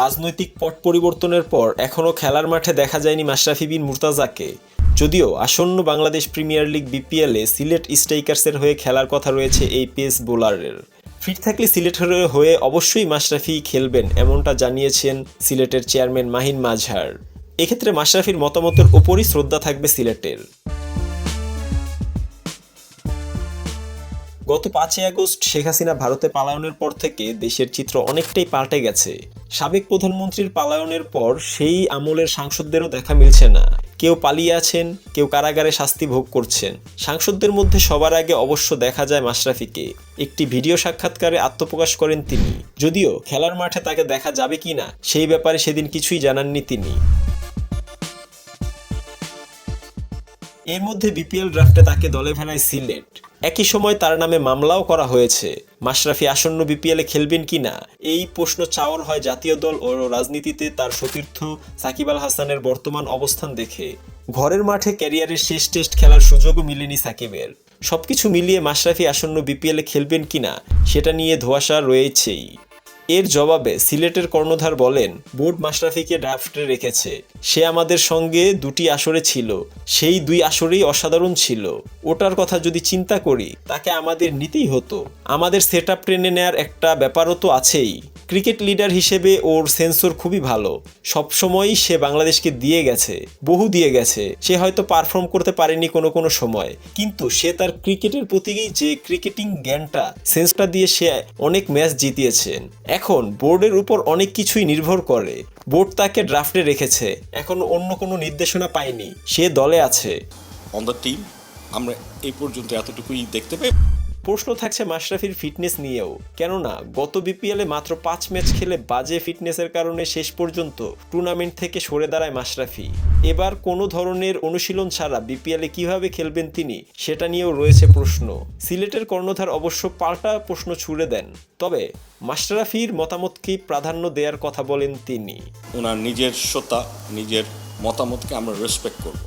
রাজনৈতিক পট পরিবর্তনের পর এখনও খেলার মাঠে দেখা যায়নি মাশরাফি বিন মুর্তজাকে। যদিও আসন্ন বাংলাদেশ প্রিমিয়ার লিগ বিপিএলে সিলেট স্ট্রাইকার্সের হয়ে খেলার কথা রয়েছে এই পেস বোলারের। ফিট থাকলে সিলেটের হয়ে অবশ্যই মাশরাফি খেলবেন, এমনটা জানিয়েছেন সিলেটের চেয়ারম্যান মাহিন মাজহার। এক্ষেত্রে মাশরাফির মতামতের ওপরই শ্রদ্ধা থাকবে সিলেটের। গত 5ই আগস্ট শেখ হাসিনা ভারতে পালায়নের পর থেকে দেশের চিত্র অনেকটাই পাল্টে গেছে। সাবেক প্রধানমন্ত্রীর পালায়নের পর সেই আমলের সাংসদদেরও দেখা মিলছে না। কেউ পালিয়ে আছেন, কেউ কারাগারে শাস্তি ভোগ করছেন। সাংসদদের মধ্যে সবার আগে অবশ্য দেখা যায় মাশরাফিকে। একটি ভিডিও সাক্ষাৎকারে আত্মপ্রকাশ করেন তিনি। যদিও খেলার মাঠে তাকে দেখা যাবে কিনা সেই ব্যাপারে সেদিন কিছুই জানাননি তিনি। এর মধ্যে বিপিএল ড্রাফটে তাকে দলে ফেরায় সিলেট। একই সময় তার নামে মামলাও করা হয়েছে। মাশরাফি আসন্ন বিপিএলে খেলবেন কিনা এই প্রশ্ন চাওয়ার হয় জাতীয় দল ও রাজনীতিতে তার সতীর্থ সাকিব আল হাসানের বর্তমান অবস্থান দেখে। ঘরের মাঠে ক্যারিয়ারের শেষ টেস্ট খেলার সুযোগও মিলেনি সাকিবের। সবকিছু মিলিয়ে মাশরাফি আসন্ন বিপিএলে খেলবেন কিনা সেটা নিয়ে ধোঁয়াশা রয়েছেই। এর জবাবে সিলেটের কর্ণধার বলেন, বোর্ড মাশরাফিকে ড্রাফটে রেখেছে। সে আমাদের সঙ্গে 2টি আসরে ছিল, সেই 2 আসরেই অসাধারণ ছিল। ওটার কথা যদি চিন্তা করি তাকে আমাদের নিতেই হতো। আমাদের সেটআপ টেনে নেয়ার একটা ব্যাপারও তো আছেই। ক্রিকেট লিডার হিসেবে ওর সেন্সর খুবই ভালো। সবসময়ই সে বাংলাদেশকে দিয়ে গেছে, বহু দিয়ে গেছে। সে হয়তো পারফর্ম করতে পারেনি কোনো সময়, কিন্তু সে তার ক্রিকেটের প্রতি যে ক্রিকেটিং জ্ঞানটা, সেন্সটা দিয়ে সে অনেক ম্যাচ জিতিয়েছেন। এখন বোর্ডের উপর অনেক কিছুই নির্ভর করে। বোর্ড তাকে ড্রাফটে রেখেছে, এখন অন্য কোনো নির্দেশনা পায়নি, সে দলে আছে। অন দ্য টিম আমরা এই পর্যন্ত এতটুকুই দেখতে পাই। প্রশ্ন থাকছে মাশরাফির ফিটনেস নিয়েও, কেননা গত বিপিএলে মাত্র 5 ম্যাচ খেলে বাজে ফিটনেসের কারণে শেষ পর্যন্ত টুর্নামেন্ট থেকে সরে দাঁড়ায় মাশরাফি। এবার কোনো ধরনের অনুশীলন ছাড়া বিপিএলে কিভাবে খেলবেন তিনি সেটা নিয়েও রয়েছে প্রশ্ন। সিলেটের কর্ণধার অবশ্য পাল্টা প্রশ্ন ছুড়ে দেন, তবে মাশরাফির মতামতকেই প্রাধান্য দেওয়ার কথা বলেন তিনি। ওনার নিজস্বতা, নিজের মতামতকে আমরা রেসপেক্ট করব।